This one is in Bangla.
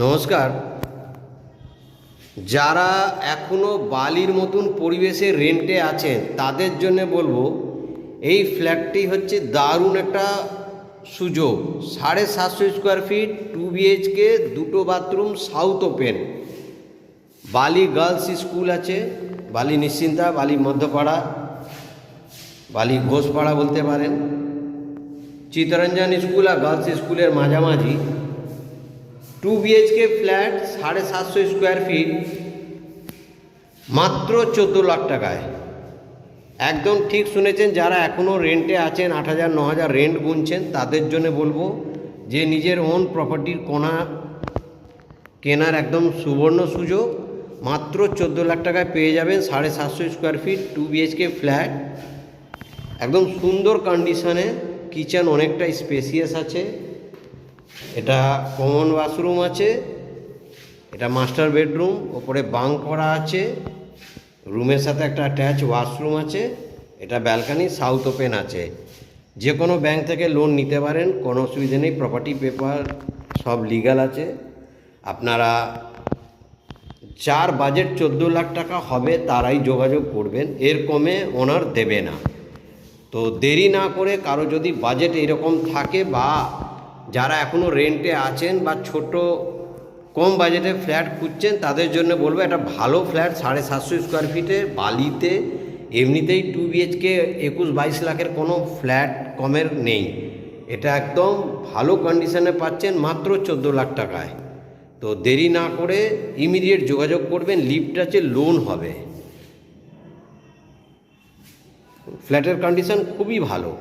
নমস্কার। যারা এখনও বালির মতন পরিবেশে রেন্টে আছেন তাদের জন্য বলবো, এই ফ্ল্যাটটি হচ্ছে দারুণ একটা সুযোগ। 750 স্কোয়ার ফিট, 2 BHK, 2টো bathroom, south open. Bally girls school আছে, বালি নিশ্চিন্তা, বালি মধ্যপাড়া, বালি ঘোষপাড়া বলতে পারেন। চিত্তরঞ্জন স্কুল আর গার্লস স্কুলের মাঝামাঝি 2 BHK ফ্ল্যাট, 750 স্কোয়ার ফিট, মাত্র 14 লাখ টাকায়। একদম ঠিক শুনেছেন। যারা এখনও রেন্টে আছেন, 8,000 9,000 রেন্ট গুনছেন, তাদের জন্য বলবো যে নিজের ওন প্রপার্টির কোনা কেনার একদম সুবর্ণ সুযোগ। মাত্র 14 লাখ টাকায় পেয়ে যাবেন 750 স্কোয়ার ফিট 2 BHK ফ্ল্যাট। একদম সুন্দর কন্ডিশনে, কিচেন অনেকটা স্পেসিয়াস আছে, এটা কমন বাথরুম আছে, এটা মাস্টার বেডরুম, ওপরে বাঙ্ক করা আছে, রুমের সাথে একটা অ্যাটাচ ওয়াশরুম আছে, এটা ব্যালকানি, সাউথ ওপেন আছে। যে কোনো ব্যাংক থেকে লোন নিতে পারেন, কোনো অসুবিধা নেই। প্রপার্টি পেপার সব লিগ্যাল আছে। আপনারা যার বাজেট 14 লাখ টাকা হবে তারাই যোগাযোগ করবেন, এর কমে ওনার দেবে না। তো দেরি না করে, কারো যদি বাজেট এরকম থাকে বা যারা এখনও রেন্টে আছেন বা ছোট কম বাজেটে ফ্ল্যাট খুঁজছেন, তাদের জন্য বলবো একটা ভালো ফ্ল্যাট 750 স্কোয়ার ফিটে বালিতে। এমনিতেই 2 BHK 21-22 লাখের কোনো ফ্ল্যাট কমের নেই। এটা একদম ভালো কন্ডিশনে পাচ্ছেন মাত্র 14 লাখ টাকায়। তো দেরি না করে ইমিডিয়েট যোগাযোগ করবেন। লিফট আছে, লোন হবে। ফ্ল্যাটের কন্ডিশন খুবই ভালো।